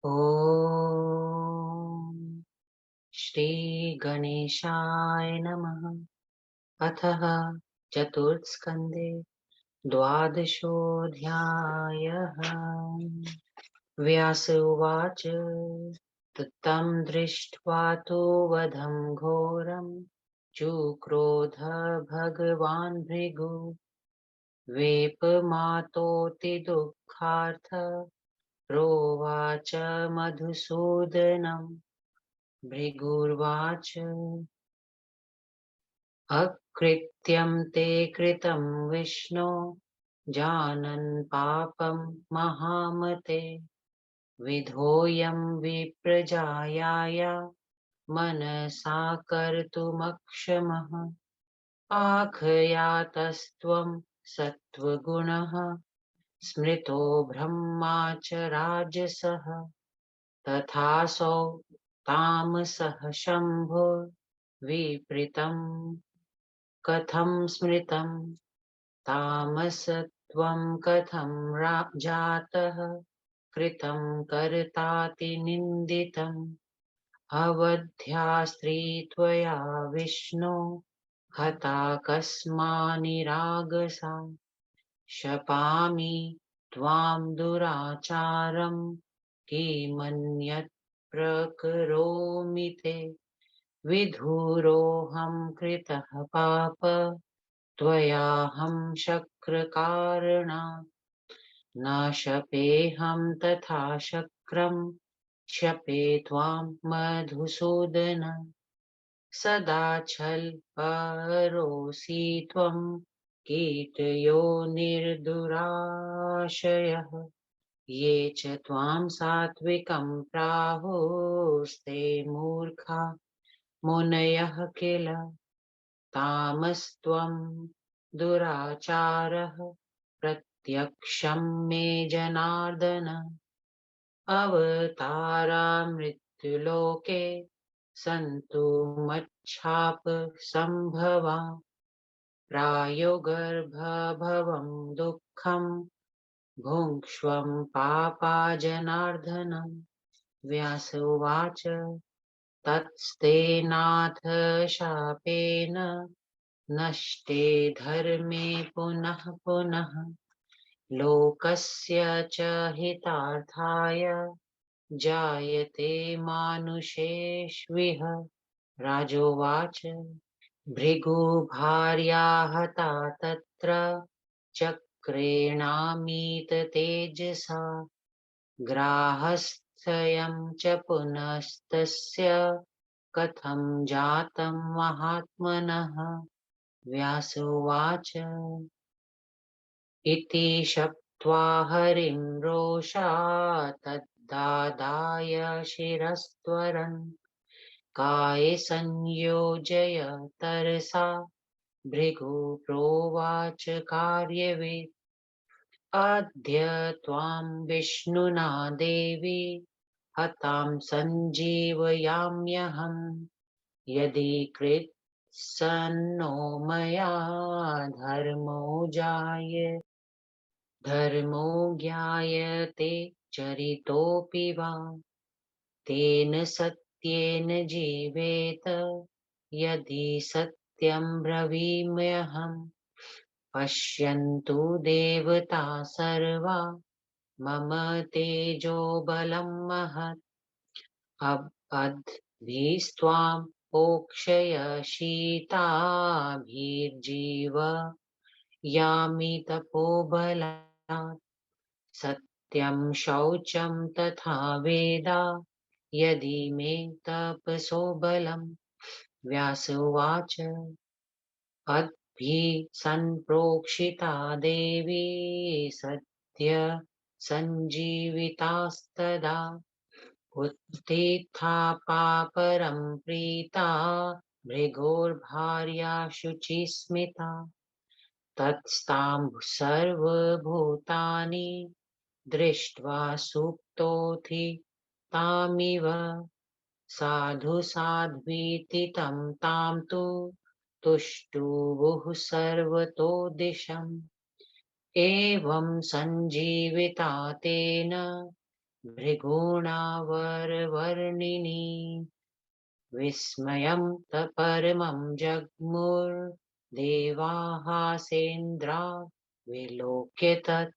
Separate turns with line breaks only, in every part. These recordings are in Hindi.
ॐ श्रीगणेशाय नमः। अथः चतुर्थस्कन्धे द्वादशोऽध्यायः। व्यास उवाच तं दृष्ट्वा तु वधं घोरं चुक्रोध भगवान् भृगु वेपमातोति दुःखार्थ प्रोवाच मधुसूदनम्। भृगुर्वाच अकृत्यं ते कृतं विष्णो जानन् पापं महामते विधोऽयं विप्रजायाय मनसा कर्तुमक्षमः आखयातस्त्वं सत्त्वगुणः स्मृतो ब्रह्मा च राजसः तथासौ तामसः शम्भुर्विपरीतं कथं स्मृतं तामसत्वं कथं जातः कृतं कर्ताति निन्दितम् अवध्या स्त्री त्वया विष्णो हता कस्मान्निरागसा शपामि त्वां दुराचारं किमन्यत् प्रकरोमि ते विधुरोऽहं कृतः पाप त्वयाहं शक्रकारणात् न शपेऽहं तथा शक्रं शपे त्वां मधुसूदन सदा छलपरोऽसि त्वं कीटयोनिर्दुराशयः ये च त्वां सात्विकं प्राहुस्ते मूर्खा मुनयः किल तामस्त्वं दुराचारः प्रत्यक्षं मे जनार्दन अवतारा मृत्युलोके सन्तु मच्छाप संभवा प्रायो गर्भभवं दुःखं भुङ्क्ष्वं पापा जनार्दन। व्यास उवाच तत्स्तेनाथ शापेन नष्टे धर्मे पुनः पुनः लोकस्य च हितार्थाय जायते मानुषेष्विह। राजोवाच भृगुभार्या हता तत्र चक्रेणामीत तेजसा ग्राहस्थ्यं च पुनस्तस्य कथं जातं महात्मनः। व्यासोवाच इति शप्त्वा हरिं रोषात् तद्दादाय शिरस्त्वरन् काये संयोजय तरसा भृगु प्रोवाच कार्यवित् अद्य त्वां विष्णुना देवी हतां सञ्जीवयाम्यहम् यदि कृत् सन्नो मया धर्मो ज्ञायते चरितोऽपि वा तेन सत्येन जीवेत यदि सत्यं ब्रवीम्यहम् पश्यन्तु देवता सर्वा मम तेजो बलं महत् अद्भिस्त्वां पोक्षयशीताभिर्जीव यामि तपोबलात् सत्यं शौचं तथा वेदा यदि मे तपसो बलम्। व्यास उवाच अद्भिः सम्प्रोक्षिता देवी सत्य सञ्जीवितास्तदा उत्थिता पापरं प्रीता भृगोर्भार्या शुचिस्मिता तत्स्तां सर्वभूतानि दृष्ट्वा सुप्तोऽथि तामिव साधु साध्वीति तं तां तु तुष्टुवुः सर्वतो दिशम् एवं सञ्जीविता तेन भृगूणावरवर्णिनी विस्मयं परमं जग्मुर्देवाः सेन्द्रा विलोक्य तत्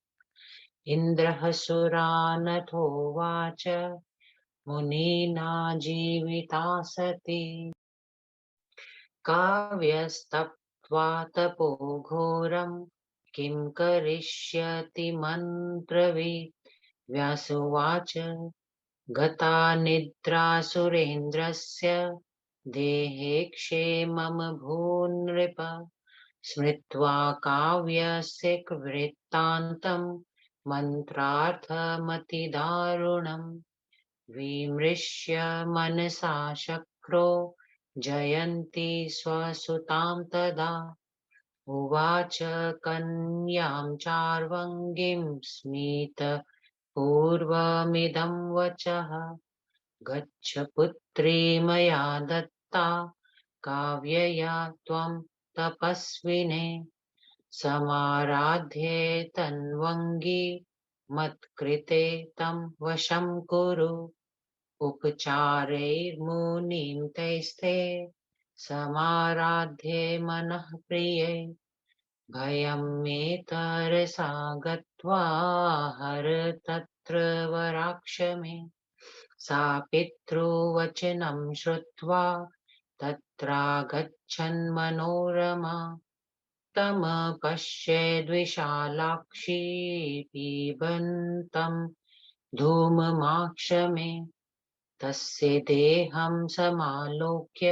इन्द्रः सुरानथोवाच मुनीना जीविता सती काव्यस्तप्त्वा तपो घोरं किं करिष्यति मन्त्रवित् व्यासुवाच गता निद्रा सुरेन्द्रस्य देहे क्षेमं भून्नृप स्मृत्वा काव्यस्य वृत्तान्तं मन्त्रार्थमतिदारुणम् विमृश्य मनसा शक्रो जयन्ती स्वसुतां तदा उवाच कन्यां चार्वङ्गीं स्मित पूर्वमिदं वचः गच्छ पुत्री मया दत्ता काव्यया त्वं तपस्विने समाराध्ये तन्वङ्गी मत्कृते तं वशं कुरु उपचारैर्मुनिं तैस्ते समाराध्ये मनः प्रिये भयं मे तरसा गत्वा हर तत्र वराक्ष मे सा पितृवचनं श्रुत्वा तत्रागच्छन्मनोरमा तमपश्यद्विशालाक्षी पिबन्तं धूममाक्षमे तस्य देहं समालोक्य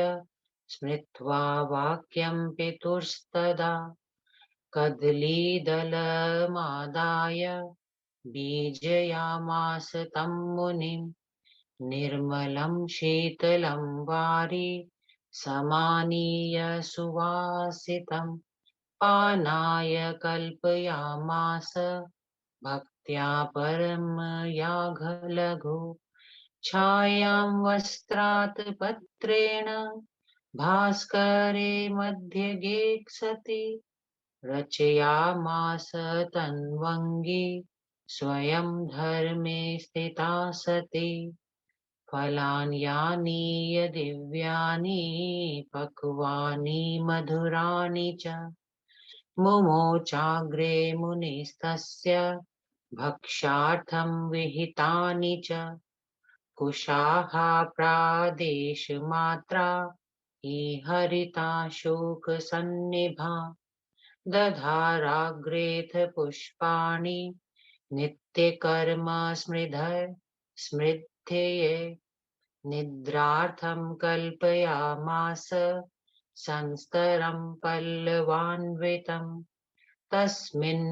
स्मृत्वा वाक्यं पितुस्तदा कदलीदलमादाय बीजयामास तं मुनिम् निर्मलं शीतलं वारि समानीय सुवासितं पानाय कल्पयामास भक्त्या परमयाघलघु छायां वस्त्रात् पत्रेण भास्करे मध्यगेत्सति रचयामास तन्वङ्गी स्वयं धर्मे स्थिता सती फलान्यानीय दिव्यानि पक्वानि मधुराणि च मुमोचाग्रे मुनिस्तस्य भक्षार्थं विहितानि च कुशाः प्रादेशमात्रा ईहरिता शोकसन्निभा दधाराग्रेथ पुष्पाणि नित्यकर्म स्मृध्यये निद्रार्थं कल्पयामास संस्तरं पल्लवान्वितं तस्मिन्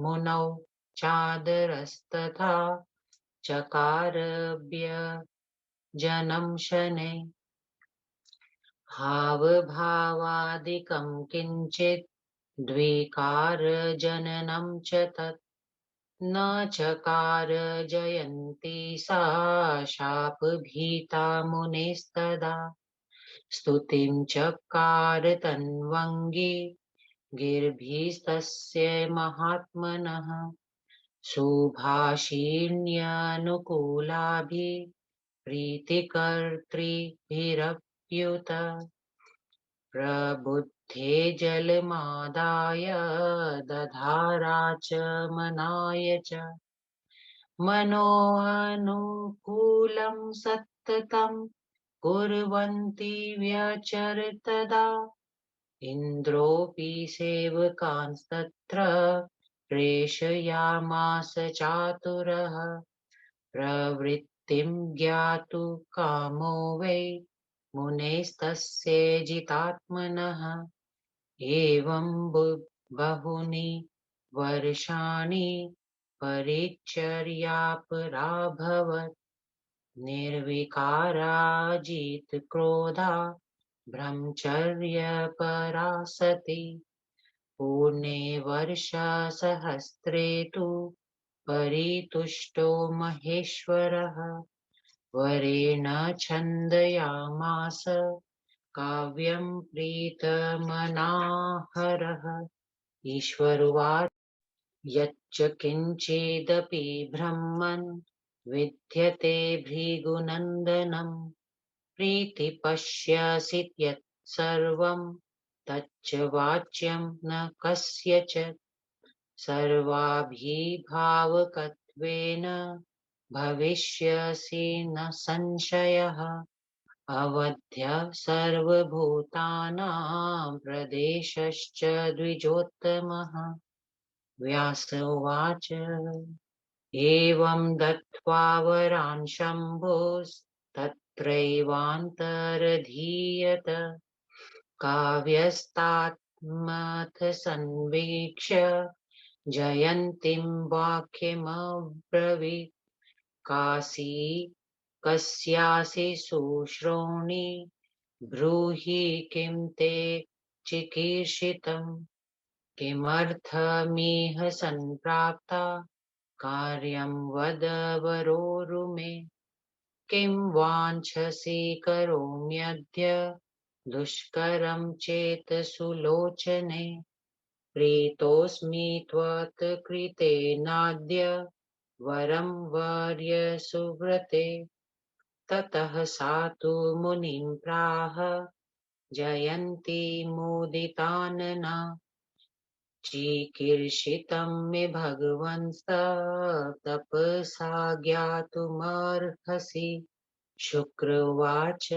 मुनौ चादरस्तथा चकारभ्यजनं शनैः हावभावादिकं किञ्चित् द्विकारजननं च तत् न चकार जयन्ती सा शापभीता मुनेस्तदा स्तुतिं चकार तन्वङ्गी गिर्भिस्तस्य महात्मनः सुभाषिण्यनुकूलाभिः प्रीतिकर्तृभिरप्युत प्रबुद्धे जलमादाय दधारा च मनाय च मनोऽनुकूलं सत्ततं कुर्वन्ति व्यचरतदा इन्द्रोऽपि सेवकांस्तत्र प्रेषयामास चातुरः प्रवृत्तिं ज्ञातु कामो वै मुनेस्तस्य जितात्मनः एवं बहुनि वर्षाणि परिचर्यापराभवत् निर्विकाराजितक्रोधा ब्रह्मचर्यपरा सती पूर्णे वर्षसहस्रे तु परितुष्टो महेश्वरः वरेण छन्दयामास काव्यं प्रीतमनाहरः ईश्वरवाच यच्च किञ्चिदपि ब्रह्मन् विद्यते भृगुनन्दनं प्रीतिपश्यसि यत् सर्वं तच्च वाच्यं न कस्यचित् सर्वाभिभावकत्वेन भविष्यसि न संशयः अवध्यः सर्वभूतानां प्रदेशश्च द्विजोत्तमः व्यास उवाच एवं दत्त्वा वरान् शम्भोस्तत्रैवान्तरधीयत काव्यस्तात्मथ संवीक्ष्य जयन्तीं वाक्यमब्रवीत् काशी कस्यासि शुश्रोणि ब्रूहि किं ते चिकीर्षितम् किमर्थमिह सम्प्राप्ता कार्यं वद वरोरुमे किं वाञ्छसि करोम्यद्य दुष्करं चेत् सुलोचने प्रीतोऽस्मि त्वत्कृतेनाद्य वरं वर्य सुव्रते ततः सा तु मुनिं प्राह जयन्ती मुदितानना चिकीर्षितं मे भगवन् तपसा ज्ञातुमर्हसि शुक्र उवाच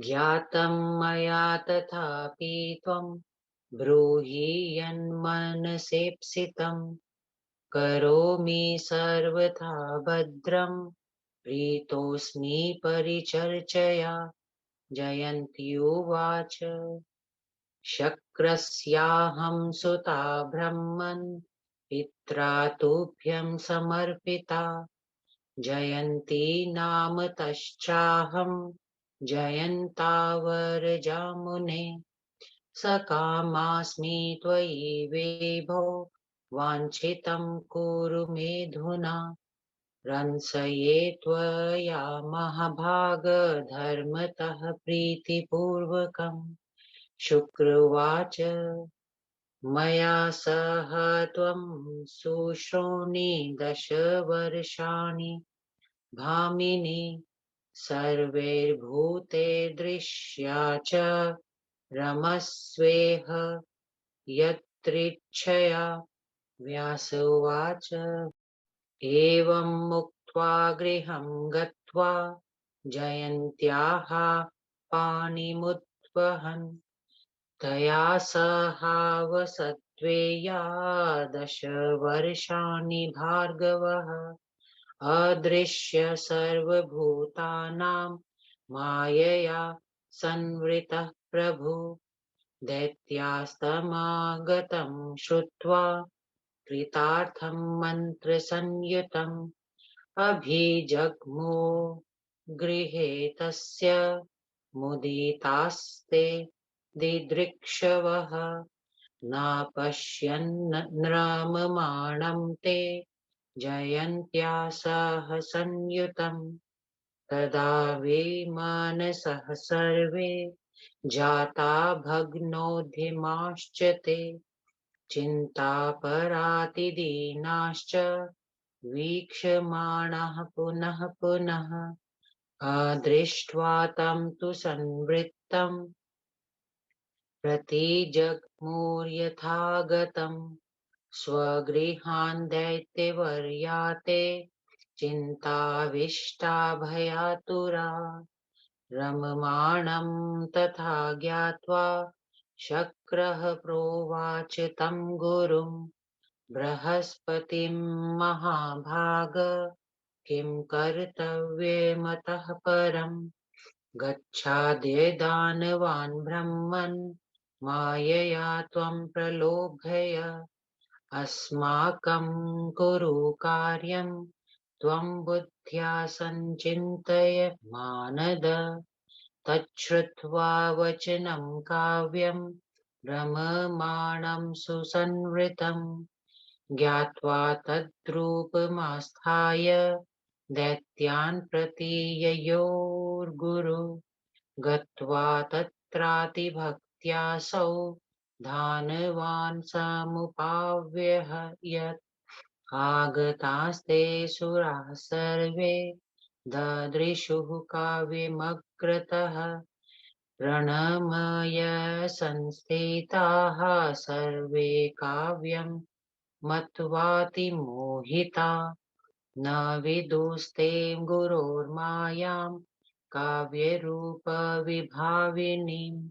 ज्ञातं मया तथापि त्वं ब्रूहि यन्मनसेप्सितं करोमि सर्वथा भद्रं प्रीतोऽस्मि परिचर्चया जयन्ती उवाच शक्रस्याहं सुता ब्रह्मन् पित्रा तुभ्यं समर्पिता जयन्ती नाम तश्चाहं जयन्तावरजामुने सकामास्मि त्वयि विभो वाञ्छितं कुरु मेऽधुना रंसये त्वया महाभागधर्मतः प्रीतिपूर्वकम् शुक्र उवाच मया सह त्वं शुश्रोणि 10 वर्षाणि भामिनि सर्वैर्भूतैर्दृश्या च रमस्वेह यत्रेच्छया व्यास उवाच एवं मुक्त्वा गृहं गत्वा जयन्त्याः पाणिमुद्वहन् तया सहावसत्त्वेया 10 वर्षाणि भार्गवः अदृश्य सर्वभूतानां मायया संवृतः प्रभु दैत्यास्तमागतं श्रुत्वा कृतार्थं मन्त्रसंयुतम् अभिजग्मु गृहे तस्य मुदितास्ते दिदृक्षवः नापश्यन् रममाणं ते जयन्त्या सह संयुतम् तदा विमानसः सर्वे जाता भग्नोद्यमाश्च ते चिन्तापरातिदीनाश्च वीक्षमाणः पुनः पुनः अदृष्ट्वा तं तु संवृत्तं प्रतिजग्मुर्यथागतम् स्वगृहान् दैत्यवर्याते चिन्ताविष्टा भयातुरा रममाणं तथा ज्ञात्वा शक्रः प्रोवाच तं गुरुं बृहस्पतिं महाभाग किं कर्तव्यमतः परम् गच्छाद्य दानवान् ब्रह्मन् मायया त्वं प्रलोभय अस्माकं कुरु कार्यं त्वं बुद्ध्या सञ्चिन्तय मानद तच्छ्रुत्वा वचनं काव्यं रममाणं सुसंवृतं ज्ञात्वा तद्रूपमास्थाय दैत्यान् प्रति ययोर्गुरु गत्वा तत्रातिभक्त्यासौ धानवान् समुपाव्ययत् आगतास्ते सुराः सर्वे ददृशुः काव्यमग्रतः प्रणमय संस्थिताः सर्वे काव्यं मत्वातिमोहिता न विदुस्ते गुरोर्मायां काव्यरूपविभाविनीं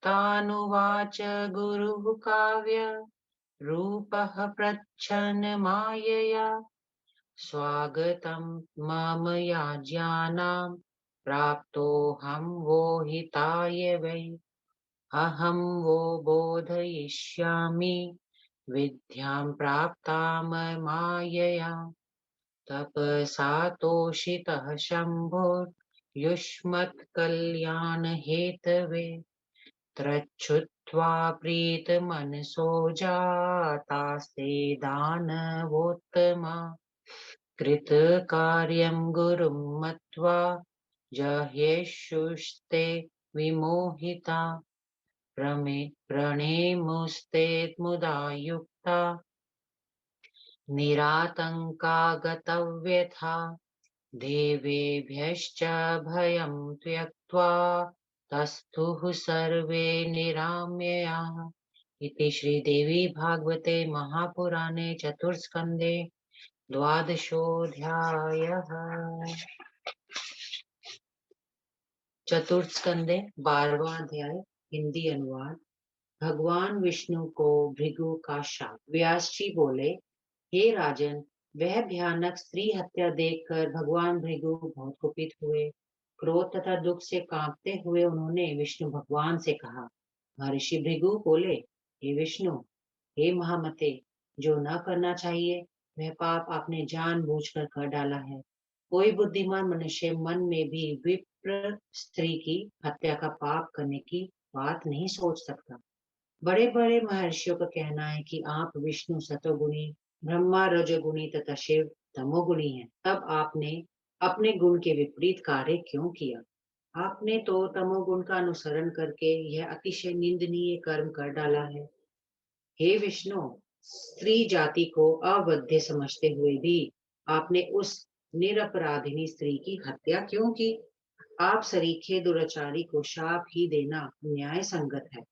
तानुवाच गुरुः काव्य रूपः प्रच्छन्नमायया स्वागतं मम याज्ञानां प्राप्तोऽहं वो हिताय वै अहं वो बोधयिष्यामि विद्यां प्राप्तां मायया तपसा तोषितः शम्भुर्युष्मत्कल्याणहेतवे त्रच्छुत्वा प्रीतमनसो जातास्ते दानवोत्तमा कृतकार्यं गुरुं मत्वा जह्येषुस्ते विमोहिता प्रणेमुस्ते मुदा युक्ता निरातङ्का गतव्यथा देवेभ्यश्च भयं त्यक्त्वा तस्थुः सर्वे निराम्ययाः इति श्रीदेवी भागवते महापुराणे चतुर्स्कन्धे द्वादशोऽध्यायः। चतुर्स्कन्धे 12वां अध्याय। हिंदी अनुवाद। भगवान विष्णु को भृगु का शाप। व्यास जी बोले, हे राजन, वह भयानक स्त्री हत्या देखकर भगवान भृगु बहुत कुपित हुए। क्रोध तथा दुख से कांपते हुए उन्होंने विष्णु भगवान से कहा। महर्षि भृगु बोले, हे विष्णु, हे महामते, जो न करना चाहिए वह पाप आपने जानबूझकर कर डाला है। कोई बुद्धिमान मनुष्य मन में भी विप्र स्त्री की हत्या का पाप करने की बात नहीं सोच सकता। बड़े बड़े महर्षियों का कहना है कि आप विष्णु सतोगुणी, ब्रह्मा रजोगुणी तथा शिव तमोगुणी हैं। तब आपने अपने गुण के विपरीत कार्य क्यों किया? आपने तो तमोगुण का अनुसरण करके यह अतिशय निंदनीय कर्म कर डाला है। हे विष्णु, स्त्री जाति को अवध्य समझते हुए भी आपने उस निरपराधिनी स्त्री की हत्या क्यों की? आप सरीखे दुराचारी को शाप ही देना न्याय संगत है।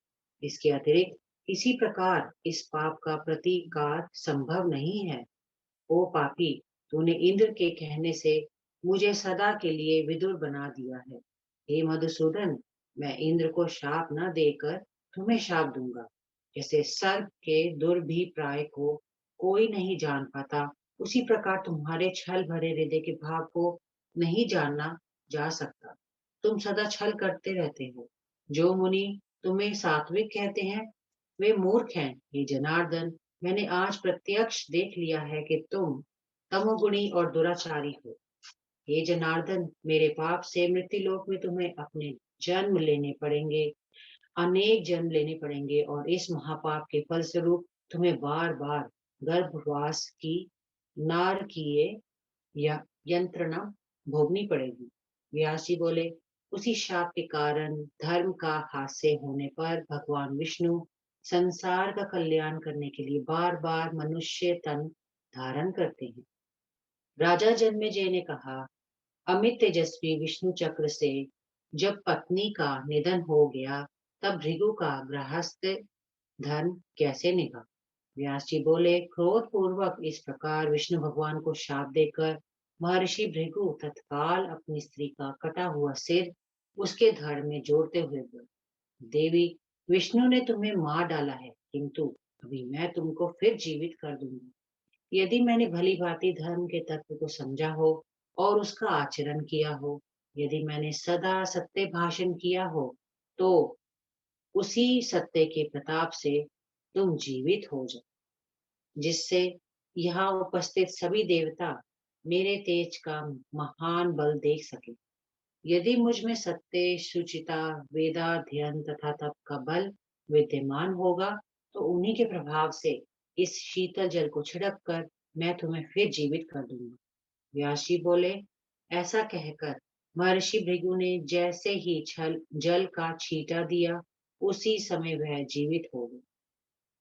इसके अतिरिक्त किसी प्रकार इस पाप का प्रतिकार संभव नहीं है। ओ पापी, तूने इंद्र के कहने से मुझे सदा के लिए विदुर बना दिया है। हे मधुसूदन, मैं इंद्र को शाप न देकर तुम्हें शाप दूंगा। जैसे सर्प के दुर्भिप्राय को कोई नहीं जान पाता, उसी प्रकार तुम्हारे छल भरे हृदय के भाव को नहीं जानना जा सकता। तुम सदा छल करते रहते हो। जो मुनि तुम्हें सात्विक कहते हैं वे मूर्ख हैं। हे जनार्दन, मैंने आज प्रत्यक्ष देख लिया है कि तुम तमोगुणी और दुराचारी हो। हे जनार्दन, मेरे पाप से मृत्युलोक में तुम्हें अपने जन्म लेने पड़ेंगे, अनेक जन्म लेने पड़ेंगे और इस महापाप के फलस्वरूप तुम्हें बार बार गर्भवास की नारकीय या यंत्रणा भोगनी पड़ेगी। व्यास जी बोले, उसी शाप के कारण धर्म का हास्य होने पर भगवान विष्णु संसार का कल्याण करने के लिए बार बार मनुष्य तन धारण करते हैं। राजा जन्मेजय ने कहा, अमित तेजस्वी विष्णु चक्र से जब पत्नी का निधन हो गया तब भृगु का गृहस्थ धर्म कैसे निभा? व्यास जी बोले, क्रोध पूर्वक इस प्रकार विष्णु भगवान को शाप देकर महर्षि भृगु तत्काल अपनी स्त्री का कटा हुआ सिर उसके धड़ में जोड़ते हुए बोले, देवी, विष्णु ने तुम्हें मार डाला है, किंतु अभी मैं तुमको फिर जीवित कर दूंगी। यदि मैंने भली भांति धर्म के तत्व को समझा हो और उसका आचरण किया हो, यदि मैंने सदा सत्य भाषण किया हो, तो उसी सत्य के प्रताप से तुम जीवित हो जाओ, जिससे यहाँ उपस्थित सभी देवता मेरे तेज का महान बल देख सके। यदि मुझ में सत्य, शुचिता, वेदाध्ययन तथा तप का बल विद्यमान होगा, तो उन्हीं के प्रभाव से इस शीतल जल को छिड़क कर मैं तुम्हें फिर जीवित कर दूंगा। व्यास जी बोले, ऐसा कहकर महर्षि भृगु ने जैसे ही छल जल का छींटा दिया, उसी समय वह जीवित हो गए।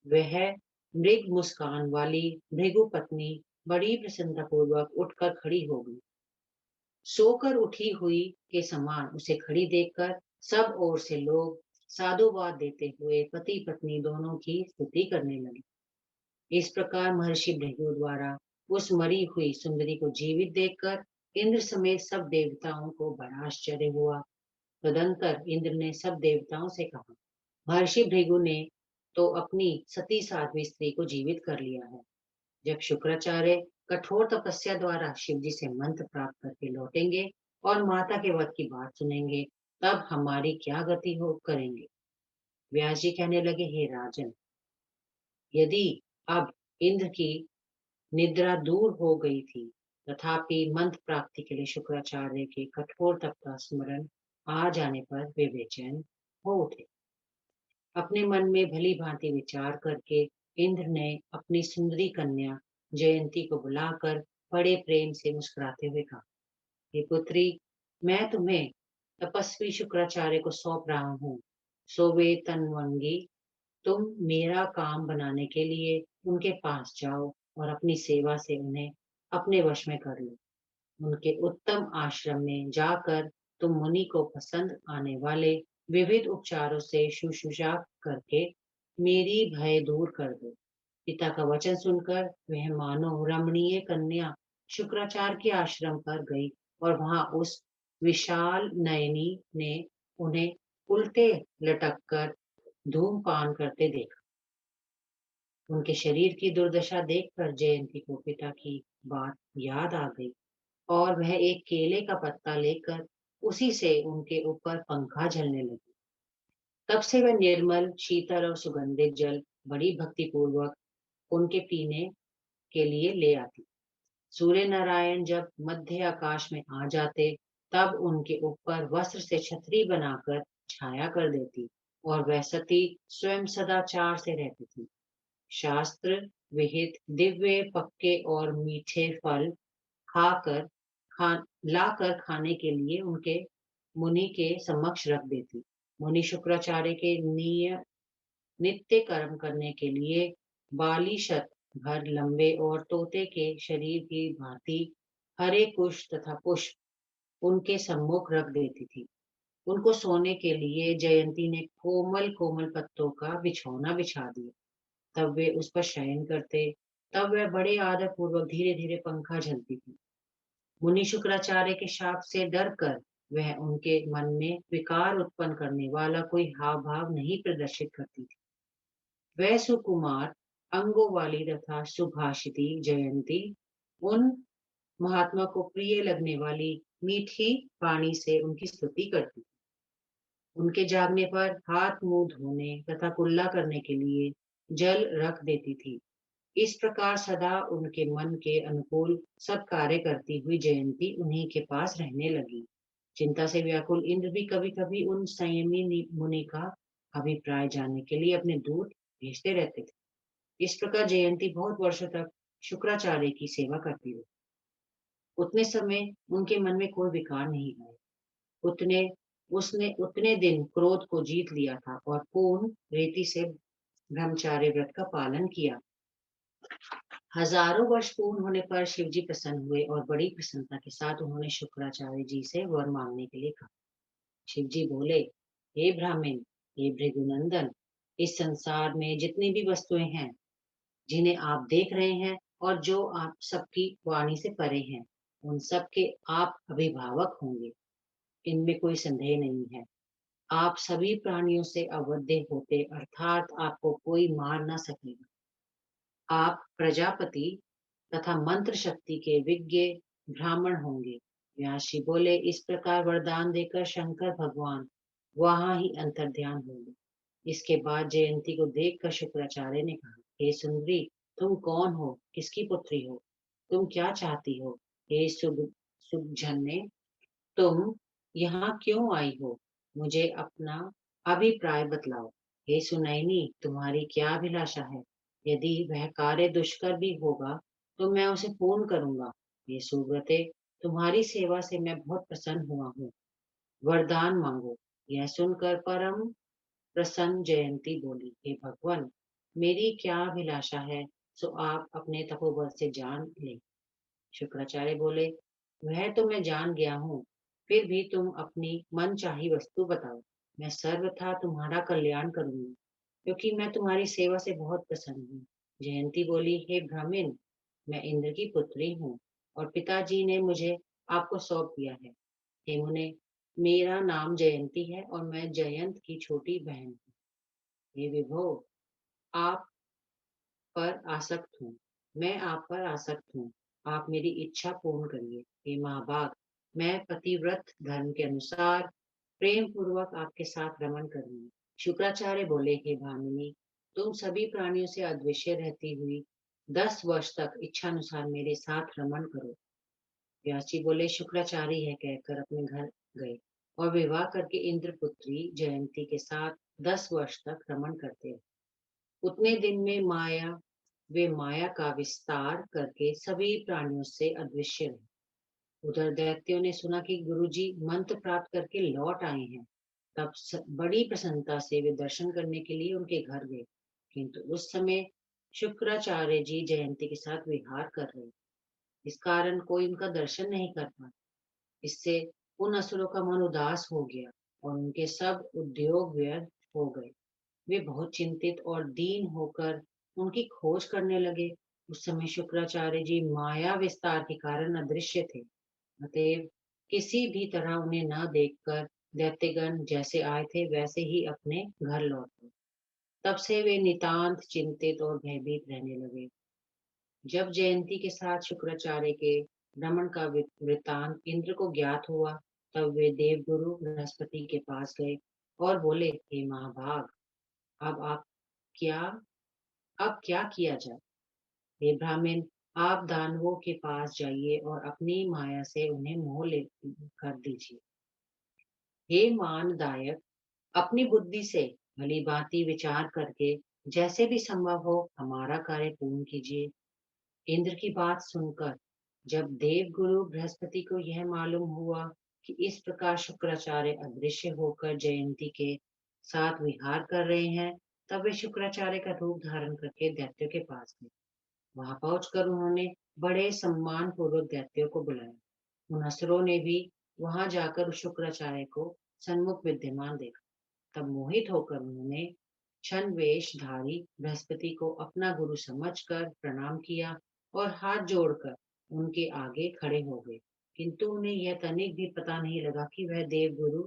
वह मृग मुस्कान वाली भृगु पत्नी बड़ी प्रसन्नतापूर्वक उठकर खड़ी हो गई। सोकर उठी हुई के समान उसे खड़ी देखकर सब ओर से लोग साधुवाद देते हुए पति पत्नी दोनों की स्तुति करने लगे। इस प्रकार महर्षि भृगु द्वारा उस मरी हुई सुंदरी को जीवित देखकर इंद्र समेत सब देवताओं को बड़ा आश्चर्य हुआ। तदंतर इंद्र ने सब देवताओं से कहा, महर्षि भृगु ने तो अपनी सती साध्वी स्त्री को जीवित कर लिया है। जब शुक्राचार्य कठोर तपस्या द्वारा शिव जी से मंत्र प्राप्त करके लौटेंगे और माता के वध की बात सुनेंगे, तब हमारी क्या गति हो करेंगे। व्यास जी कहने लगे, हे राजन, यदि अब इंद्र की निद्रा दूर हो गई थी, तथापि मंत्र प्राप्ति के लिए शुक्राचार्य के कठोर तप का स्मरण आ जाने पर वे बेचैन हो उठे। अपने मन में भली भांति विचार करके इंद्र ने अपनी सुंदरी कन्या जयंती को बुलाकर बड़े प्रेम से मुस्कुराते हुए कहा, हे पुत्री, मैं तुम्हें तपस्वी शुक्राचार्य को सौंप रहा हूँ। सो वे तनवंगी, तुम मेरा काम बनाने के लिए उनके पास जाओ और अपनी सेवा से उन्हें अपने वश में कर लो। उनके उत्तम आश्रम में जाकर तुम मुनि को पसंद आने वाले विविध उपचारों से शुश्रूषा करके मेरी भय दूर कर दो। पिता का वचन सुनकर वह मानो रमणीय कन्या शुक्राचार्य के आश्रम पर गई और वहां उस विशाल नयनी ने उन्हें उल्टे लटक कर धूमपान करते देखा। उनके शरीर की दुर्दशा देखकर जयंती को पिता की बात याद आ गई और वह एक केले का पत्ता लेकर उसी से उनके ऊपर पंखा झलने लगी। तब से वह निर्मल शीतल और सुगंधित जल बड़ी भक्ति पूर्वक उनके पीने के लिए ले आती। सूर्य नारायण जब मध्य आकाश में आ जाते, तब उनके ऊपर वस्त्र से छतरी बनाकर छाया कर देती और वह सती स्वयं सदाचार से रहती थी। शास्त्र विहित दिव्य पक्के और मीठे फल खाकर खा लाकर खाने के लिए उनके मुनि के समक्ष रख देती। मुनि शुक्राचार्य के नित्य कर्म करने के लिए बालिशत भर लंबे और तोते के शरीर की भांति हरे कुश तथा पुष्प उनके सम्मुख रख देती थी। उनको सोने के लिए जयंती ने कोमल कोमल पत्तों का बिछौना बिछा दिया। तब वे उस पर शयन करते। तब वह बड़े आदर पूर्वक धीरे धीरे पंखा झलती थी। मुनि शुक्राचार्य के शाप से डर कर वह उनके मन में विकार उत्पन्न करने वाला कोई हाव भाव नहीं प्रदर्शित करती थी। वह सुकुमार अंगों वाली तथा सुभाषिती जयंती उन महात्मा को प्रिय लगने वाली मीठी वाणी से उनकी स्तुति करती। उनके जागने पर हाथ मुंह धोने तथा कुल्ला करने के लिए जल रख देती थी। इस प्रकार सदा उनके मन के अनुकूल सब कार्य करती हुई जयंती उन्हीं के पास रहने लगी। चिंता से व्याकुल इंद्र भी कभी कभी उन संयमी मुनि का अभिप्राय जानने के लिए अपने दूत भेजते रहते थे। इस प्रकार जयंती बहुत वर्षों तक शुक्राचार्य की सेवा करती रही। उतने समय उनके मन में कोई विकार नहीं आया। उतने उसने उतने दिन क्रोध को जीत लिया था और पूर्ण रीति से ब्रह्मचार्य व्रत का पालन किया। हजारों वर्ष पूर्ण होने पर शिव जी प्रसन्न हुए और बड़ी प्रसन्नता के साथ उन्होंने शुक्राचार्य जी से वर मांगने के लिए कहा। शिव जी बोले, हे ब्राह्मण, हे भृगुनंदन, इस संसार में जितनी भी वस्तुएं हैं जिन्हें आप देख रहे हैं और जो आप सबकी वाणी से परे हैं, उन सब के आप अभिभावक होंगे। इनमें कोई संदेह नहीं है। आप सभी प्राणियों से अवध्य होते, अर्थात आपको कोई मार ना सकेगा। आप प्रजापति तथा मंत्र शक्ति के विज्ञ ब्राह्मण होंगे। व्यास जी बोले, इस प्रकार वरदान देकर शंकर भगवान वहां ही अंतर्ध्यान होंगे। इसके बाद जयंती को देखकर शुक्राचार्य ने कहा, हे सुंदरी, तुम कौन हो, किसकी पुत्री हो, तुम क्या चाहती हो। हे सुबझन्ने, तुम यहाँ क्यों आई हो, मुझे अपना अभिप्राय बतलाओ। हे सुनैनी, तुम्हारी क्या अभिलाषा है। यदि वह कार्य दुष्कर भी होगा तो मैं उसे पूर्ण करूंगा। हे सुव्रते, तुम्हारी सेवा से मैं बहुत प्रसन्न हुआ हूँ, वरदान मांगो। यह सुनकर परम प्रसन्न जयंती बोली, हे भगवान, मेरी क्या अभिलाषा है, सो आप अपने तपोबल से जान लें। शुक्राचार्य बोले, वह तो मैं जान गया हूँ, फिर भी तुम अपनी मनचाही वस्तु बताओ। मैं सर्वथा तुम्हारा कल्याण करूंगी, क्योंकि मैं तुम्हारी सेवा से बहुत प्रसन्न हूँ। जयंती बोली, हे ब्राह्मण, मैं इंद्र की पुत्री हूँ और पिताजी ने मुझे आपको सौंप दिया है। हे मुने, मेरा नाम जयंती है और मैं जयंत की छोटी बहन हूँ। हे विभो, आप पर आसक्त हूँ, मैं आप पर आसक्त हूँ, आप मेरी इच्छा पूर्ण करिए। हे महाभाग, मैं पतिव्रत धर्म के अनुसार प्रेम पूर्वक आपके साथ रमन करूंगी। शुक्राचार्य बोले, हे भामिनी, तुम सभी प्राणियों से अद्वेष्य रहती हुई 10 वर्ष तक इच्छानुसार मेरे साथ रमन करो। व्यास जी बोले, शुक्राचार्य यह कहकर अपने घर गए और विवाह करके इंद्र पुत्री जयंती के साथ 10 वर्ष तक रमन करते रहे। उतने दिन में वे माया का विस्तार करके सभी प्राणियों से अदृश्य रहे। उधर दैत्यों ने सुना कि गुरुजी मंत्र प्राप्त करके लौट आए हैं। तब बड़ी प्रसन्नता से वे दर्शन करने के लिए उनके घर गए, किंतु उस समय शुक्राचार्य जी जयंती के साथ विहार कर रहे, इस कारण कोई उनका दर्शन नहीं कर पाया। इससे उन असुरों का मन उदास हो गया और उनके सब उद्योग व्यर्थ हो गए। वे बहुत चिंतित और दीन होकर उनकी खोज करने लगे। उस समय शुक्राचार्य जी माया विस्तार के कारण अदृश्य थे, अतएव किसी भी तरह उन्हें न देखकर दैत्यगण जैसे आए थे वैसे ही अपने घर लौट गए। तब से वे नितांत चिंतित और भयभीत रहने लगे। जब जयंती के साथ शुक्राचार्य के भ्रमण का वृतांत इंद्र को ज्ञात हुआ, तब वे देवगुरु बृहस्पति के पास गए और बोले, हे महाभाग, अब आप क्या अब क्या किया जाए? हे ब्राह्मण, आप दानवों के पास जाइए और अपनी माया से उन्हें मोह ले कर दीजिए। हे मानदायक, अपनी बुद्धि से भली भांति विचार करके जैसे भी संभव हो हमारा कार्य पूर्ण कीजिए। इंद्र की बात सुनकर जब देव गुरु बृहस्पति को यह मालूम हुआ कि इस प्रकार शुक्राचार्य अदृश्य होकर जयंती के साथ विहार कर रहे हैं, तब वे शुक्राचार्य का रूप धारण करके दैत्यों के पास गए। वहां पहुंचकर उन्होंने बड़े सम्मान पूर्वक दैत्यों को बुलाया। उन असुरों ने भी वहां जाकर उस शुक्राचार्य को सन्मुख विद्यमान देखा। तब मोहित होकर उन्होंने छन वेशधारी बृहस्पति को अपना गुरु समझकर प्रणाम किया और हाथ जोड़कर उनके आगे खड़े हो गए। किंतु उन्हें यह तनिक भी पता नहीं लगा कि वह देव गुरु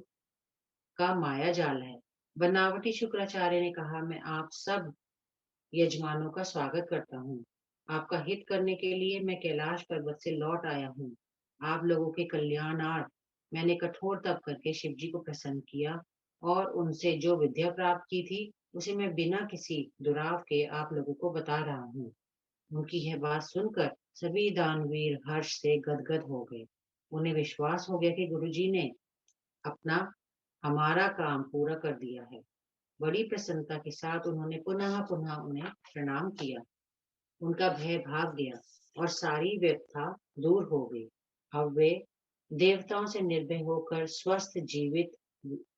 का माया जाल है। बनावटी शुक्राचार्य ने कहा, मैं आप सब यजमानों का स्वागत करता हूँ। आपका हित करने के लिए मैं कैलाश पर्वत से लौट आया हूँ। आप लोगों के कल्याणार्थ मैंने कठोर तप करके शिव जी को प्रसन्न किया और उनसे जो विद्या प्राप्त की थी उसे मैं बिना किसी दुराव के आप लोगों को बता रहा हूँ। उनकी यह बात सुनकर सभी दानवीर हर्ष से गदगद हो गए। उन्हें विश्वास हो गया कि गुरुजी ने अपना हमारा काम पूरा कर दिया है। बड़ी प्रसन्नता के साथ उन्होंने पुनः पुनः उन्हें प्रणाम किया। उनका भय भाग गया और सारी व्यथा दूर हो गई। अब वे देवताओं से निर्भय होकर स्वस्थ जीवित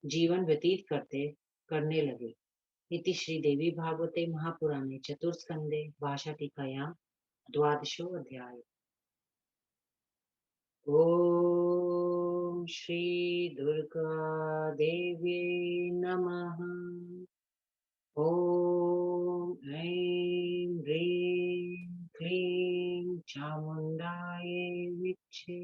जीवन व्यतीत करने लगे। इति श्री देवी भागवते महापुराणे चतुर्स्कंदे भाषा टीकायां द्वादशो अध्याय। ओम श्री दुर्गा देवी नमः। ॐ ऐं ह्रीं क्लीं चामुण्डायै विच्चे।